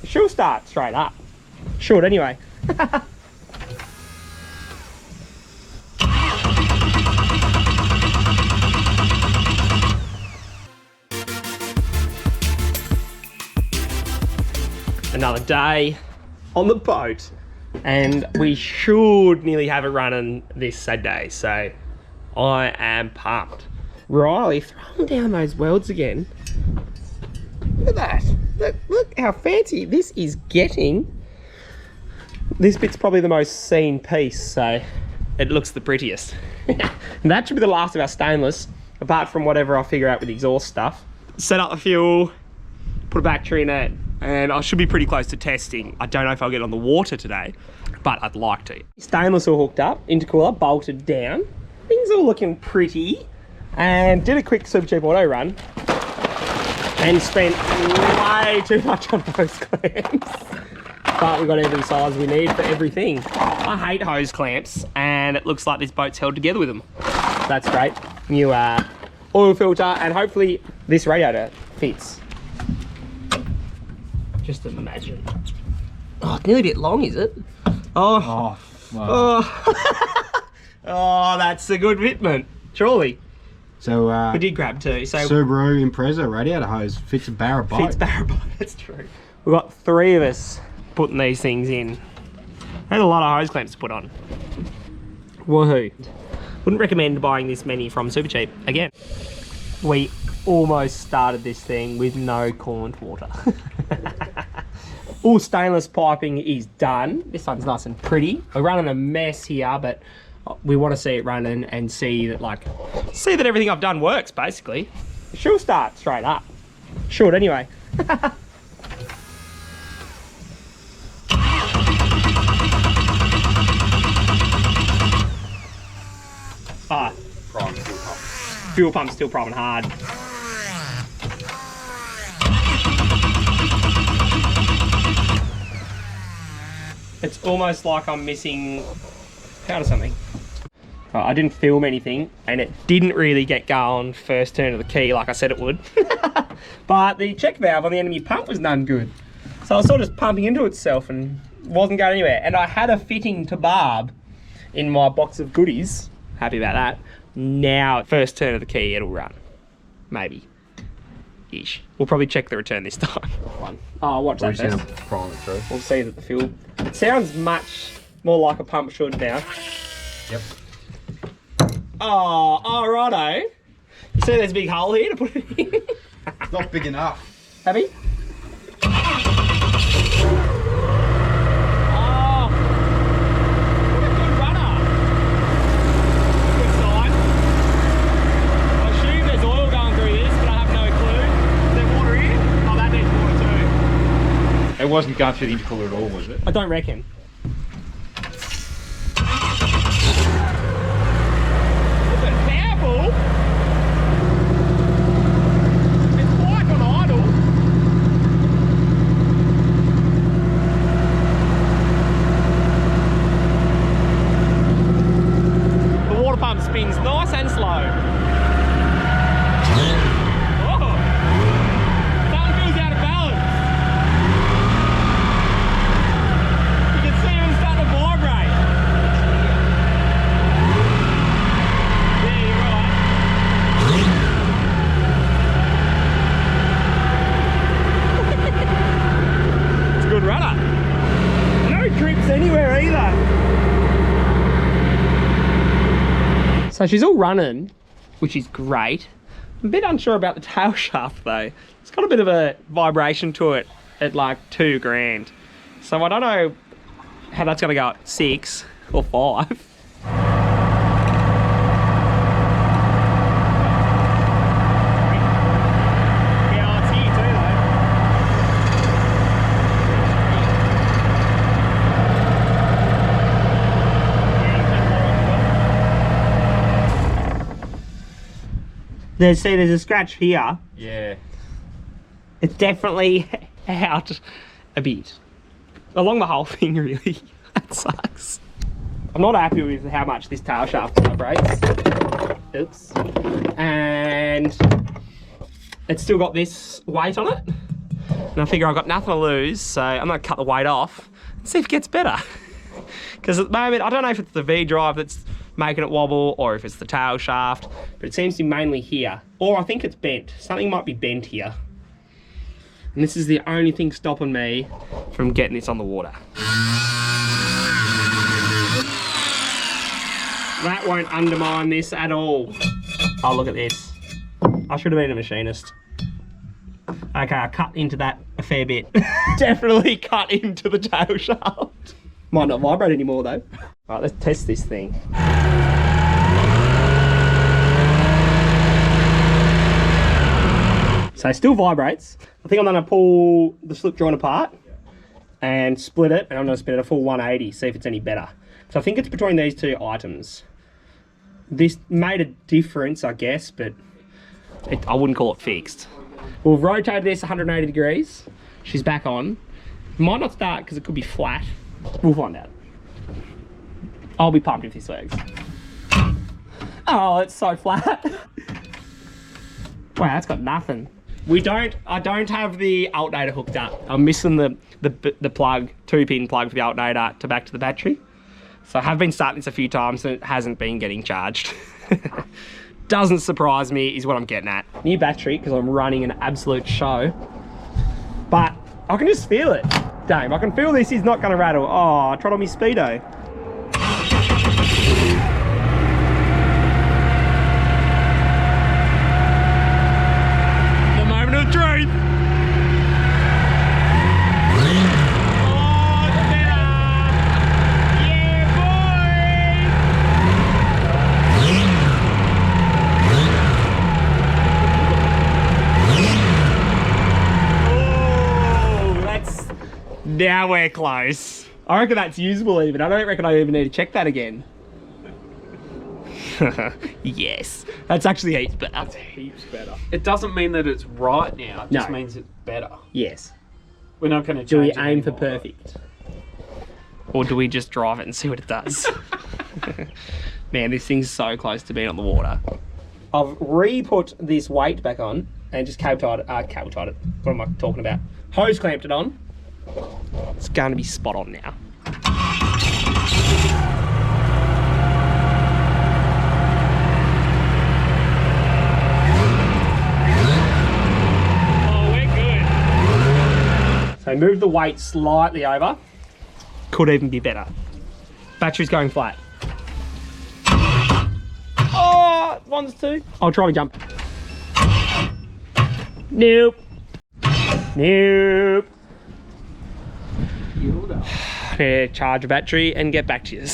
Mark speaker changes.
Speaker 1: She'll start straight up. Should anyway. Another day on the boat, and we should nearly have it running this Saturday, so I am pumped. Riley throwing down those welds again. Look at that. Look how fancy this is getting. This bit's probably the most seen piece, so it looks the prettiest. And that should be the last of our stainless, apart from whatever I'll figure out with the exhaust stuff. Set up the fuel, put a battery in it, and I should be pretty close to testing. I don't know if I'll get on the water today, but I'd like to. Stainless all hooked up, intercooler bolted down. Things all looking pretty. And did a quick Super Cheap auto run and spent way too much on hose clamps. But we got every size we need for everything. I hate hose clamps, and it looks like this boat's held together with them. That's great. New oil filter, and hopefully this radiator fits. Just imagine. Oh, it's nearly a bit long, is it? Oh,
Speaker 2: wow.
Speaker 1: Oh. Oh, that's a good fitment, surely.
Speaker 2: So
Speaker 1: we did grab two. So
Speaker 2: Subaru Impreza radiator hose fits a Barra boat.
Speaker 1: Fits Barra boat, that's true. We've got three of us putting these things in. There's a lot of hose clamps to put on. Woohoo. Wouldn't recommend buying this many from Super Cheap again. We almost started this thing with no coolant water. All stainless piping is done. This one's nice and pretty. We're running a mess here, but we want to see it running and see that everything I've done works, basically. She'll start straight up. Should anyway. Ah,
Speaker 2: Prime fuel pump.
Speaker 1: Fuel pump's still priming hard. It's almost like I'm missing powder something. I didn't film anything, and it didn't really get going first turn of the key like I said it would. But the check valve on the enemy pump was none good. So I was sort of just pumping into itself and wasn't going anywhere. And I had a fitting to barb in my box of goodies. Happy about that. Now, first turn of the key, it'll run. Maybe. Ish. We'll probably check the return this time. Oh, watch that first. We'll see that the fuel... It sounds much more like a pump should now.
Speaker 2: Yep.
Speaker 1: Oh, righto. You see there's a big hole here to put it in?
Speaker 2: It's not big enough.
Speaker 1: Have you?
Speaker 2: It wasn't going through the intercooler at all, was it?
Speaker 1: I don't reckon. Look at powerful. It's quite on idle. The water pump spins nice and slow. So she's all running, which is great. I'm a bit unsure about the tail shaft though. It's got a bit of a vibration to it at like 2 grand. So I don't know how that's gonna go at 6 or 5. There's a scratch here.
Speaker 2: Yeah.
Speaker 1: It's definitely out a bit. Along the whole thing, really. That sucks. I'm not happy with how much this tail shaft vibrates. Oops. And it's still got this weight on it. And I figure I've got nothing to lose, so I'm gonna cut the weight off and see if it gets better. Because at the moment, I don't know if it's the V-drive that's making it wobble or if it's the tail shaft, but it seems to be mainly here. Or I think it's bent. Something might be bent here. And this is the only thing stopping me from getting this on the water. That won't undermine this at all. Oh, look at this. I should have been a machinist. Okay, I cut into that a fair bit. Definitely cut into the tail shaft. Might not vibrate anymore though. All right, let's test this thing. So it still vibrates. I think I'm gonna pull the slip joint apart and split it, and I'm gonna spin it a full 180, see if it's any better. So I think it's between these two items. This made a difference, I guess, but I wouldn't call it fixed. We'll rotate this 180 degrees. She's back on. Might not start because it could be flat. We'll find out. I'll be pumped if this works. Oh, it's so flat. Wow, that's got nothing. I don't have the alternator hooked up. I'm missing the plug, 2-pin plug for the alternator to back to the battery. So I have been starting this a few times and it hasn't been getting charged. Doesn't surprise me is what I'm getting at. New battery, because I'm running an absolute show. But I can just feel it. Damn, I can feel this is not gonna rattle. Oh, I tried on my Speedo. The moment of truth. Now we're close. I reckon that's usable even. I don't reckon I even need to check that again. Yes. That's actually heaps better.
Speaker 3: That's heaps better. It doesn't mean that it's right now. It just means it's better.
Speaker 1: Yes.
Speaker 3: We're not going to
Speaker 1: Do we
Speaker 3: change it
Speaker 1: aim for
Speaker 3: anymore.
Speaker 1: perfect? Or do we just drive it and see what it does? Man, this thing's so close to being on the water. I've re-put this weight back on and just cable tied it. What am I talking about? Hose clamped it on. It's going to be spot on now. Oh, we're good. So move the weight slightly over. Could even be better. Battery's going flat. Oh, one's two. I'll try and jump. Nope. Nope. Charge a battery and get back to you.